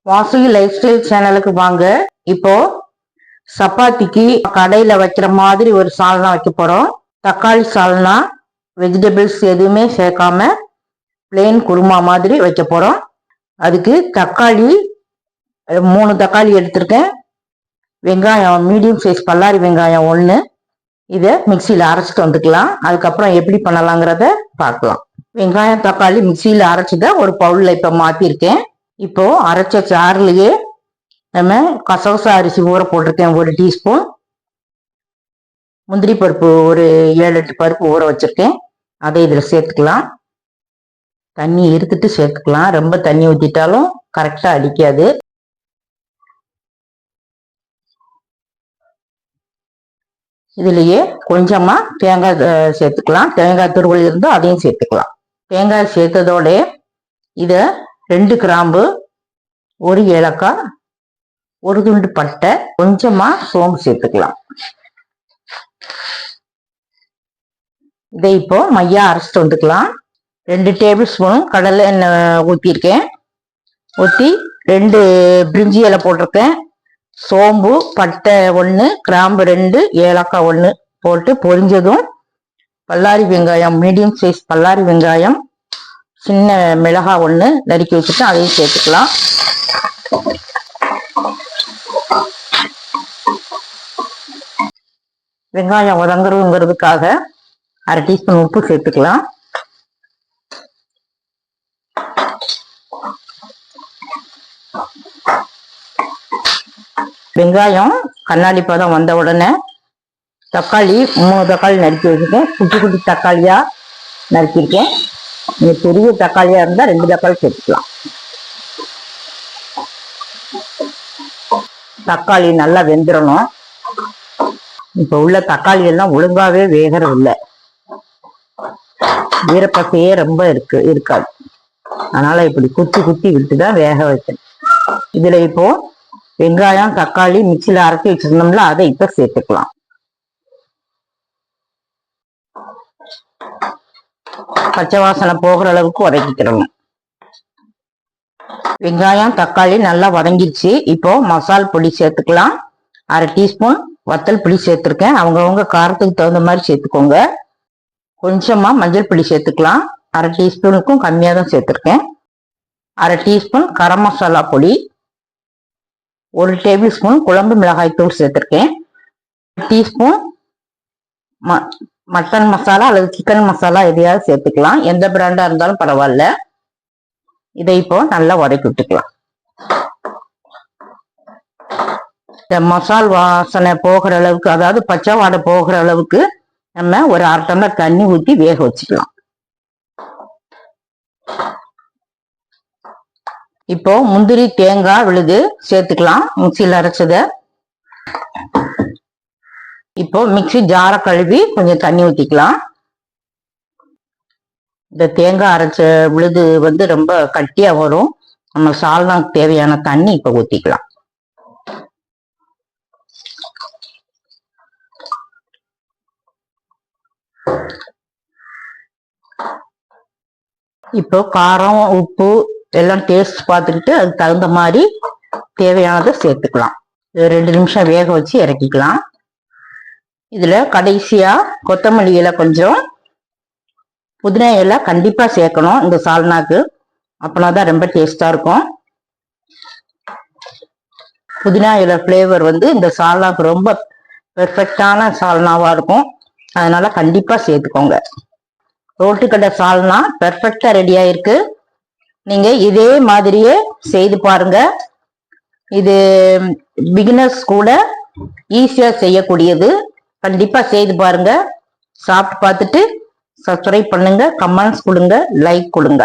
Vasuki life style சேனலுக்கு வாங்க. இப்போ சப்பாத்திக்கு கடையில வைக்கிற மாதிரி ஒரு சால்னா வைக்க போறோம். தக்காளி சால்னா, வெஜிடபிள்ஸ் எதுவுமே சேர்க்காம பிளெயின் குருமா மாதிரி வைக்க போறோம். அதுக்கு தக்காளி 3 தக்காளி எடுத்திருக்கேன். வெங்காயம் மீடியம் சைஸ் பல்லாரி வெங்காயம் 1. இதை மிக்சியில அரைச்சிட்டு வந்துக்கலாம். அதுக்கப்புறம் எப்படி பண்ணலாங்கிறத பார்க்கலாம். வெங்காயம் தக்காளி மிக்சியில அரைச்சத ஒரு பவுல்ல இப்ப மாத்திருக்கேன். இப்போ அரைச்ச சாறுலயே நம்ம கசகசா அரிசி ஊற போட்டிருக்கேன் 1 டீஸ்பூன். முந்திரி பருப்பு ஒரு 7-8 பருப்பு ஊற வச்சிருக்கேன். அதை இதுல சேர்த்துக்கலாம். தண்ணி இருத்துட்டு சேர்த்துக்கலாம். ரொம்ப தண்ணி ஊத்திட்டாலும் கரெக்டா அடிக்காது. இதுலயே கொஞ்சமா தேங்காய் சேர்த்துக்கலாம். தேங்காய் துருவல் இருந்தால் அதையும் சேர்த்துக்கலாம். தேங்காய் சேர்த்ததோட இத 2 கிராம்பு, 1 ஏலக்காய், 1 துண்டு பட்டை, கொஞ்சமா சோம்பு சேர்த்துக்கலாம். இதை இப்போ மையா அரைச்சிட்டு வந்துக்கலாம். 2 டேபிள் ஸ்பூன் கடலை எண்ணெய் ஊற்றிருக்கேன். ஊற்றி 2 பிரிஞ்சி இலை போட்டிருக்கேன். சோம்பு, பட்டை 1, கிராம்பு 2, ஏலக்காய் 1 போட்டு பொரிஞ்சதும் பல்லாரி வெங்காயம், மீடியம் சைஸ் பல்லாரி வெங்காயம், சின்ன மிளகாய் 1 நறுக்கி வச்சுட்டு அதையும் சேர்த்துக்கலாம். வெங்காயம் வதங்குறதுங்கிறதுக்காக 1/2 டீஸ்பூன் உப்பு சேர்த்துக்கலாம். வெங்காயம் கண்ணாடி பதம் வந்த உடனே தக்காளி 3 தக்காளி நறுக்கி வச்சுருக்கேன். குட்டி குட்டி தக்காளியா நறுக்கியிருக்கேன். நீங்க பெரிய தக்காளியா இருந்தா 2 தக்காளி சேர்த்துக்கலாம். தக்காளி நல்லா வெந்துடணும். இப்ப உள்ள தக்காளி எல்லாம் ஒழுங்காவே வேகிறது இல்லை. ஈரப்பசையே ரொம்ப இருக்காது. அதனால இப்படி குத்தி குத்தி விட்டுதான் வேக வைக்கணும். இதுல இப்போ வெங்காயம் தக்காளி மிக்சியில அரைச்சி வச்சிருந்தோம்ல, அதை இப்ப சேர்த்துக்கலாம். பச்சை வாசனை போகிற அளவுக்கு வதக்கிக்கிறணும். வெங்காயம் தக்காளி நல்லா வதங்கிடுச்சு. இப்போ மசால் பொடி சேர்த்துக்கலாம். 1/2 டீஸ்பூன் வத்தல் பொடி சேர்த்துருக்கேன். அவங்கவுங்க காரத்துக்கு தகுந்த மாதிரி சேர்த்துக்கோங்க. கொஞ்சமா மஞ்சள் பொடி சேர்த்துக்கலாம். 1/2 டீஸ்பூனுக்கும் கம்மியா தான் சேர்த்துருக்கேன். 1/2 டீஸ்பூன் கரம் மசாலா பொடி, 1 டேபிள் ஸ்பூன் குழம்பு மிளகாய் தூள் சேர்த்துருக்கேன். 1 டீஸ்பூன் மட்டன் மசாலா அல்லது சிக்கன் மசாலா எதையாவது சேர்த்துக்கலாம். எந்த பிராண்டா இருந்தாலும் பரவாயில்ல. இதை இப்போ நல்லா வதக்கி விட்டுக்கலாம். இந்த மசால் வாசனை போகிற அளவுக்கு, அதாவது பச்சை வாடை போகிற அளவுக்கு நம்ம ஒரு 1/2 டம்ளர் தண்ணி ஊற்றி வேக வச்சுக்கலாம். இப்போ முந்திரி தேங்காய் விழுது சேர்த்துக்கலாம். மிக்சியில் அரைச்சத இப்போ மிக்சி ஜார கழுவி கொஞ்சம் தண்ணி ஊற்றிக்கலாம். இந்த தேங்காய் அரைச்ச விழுது ரொம்ப கட்டியா வரும். நம்ம சால்னாக்கு தேவையான தண்ணி இப்ப ஊத்திக்கலாம். இப்போ காரம் உப்பு எல்லாம் டேஸ்ட் பார்த்துக்கிட்டு அதுக்கு தகுந்த மாதிரி தேவையானதை சேர்த்துக்கலாம். 2 நிமிஷம் வேக வச்சு இறக்கிக்கலாம். இதுல கடைசியா கொத்தமல்லி இலை, கொஞ்சம் புதினா இலை கண்டிப்பா சேர்க்கணும் இந்த சால்னாக்கு. அப்படின்னாதான் ரொம்ப டேஸ்டா இருக்கும். புதினா இலை ஃபிளேவர் இந்த சால்னாக்கு ரொம்ப பெர்ஃபெக்டான சால்னாவா இருக்கும். அதனால கண்டிப்பா சேர்த்துக்கோங்க. ரோட்டுக்கடை சால்னா பெர்ஃபெக்டா ரெடி ஆயிருக்கு. நீங்க இதே மாதிரியே செய்து பாருங்க. இது பிகினர்ஸ் கூட ஈஸியா செய்யக்கூடியது. கண்டிப்பா செய்து பாருங்க. சாப்பிட்டு பார்த்துட்டு சப்ஸ்கிரைப் பண்ணுங்க, கமெண்ட்ஸ் கொடுங்க, லைக் கொடுங்க.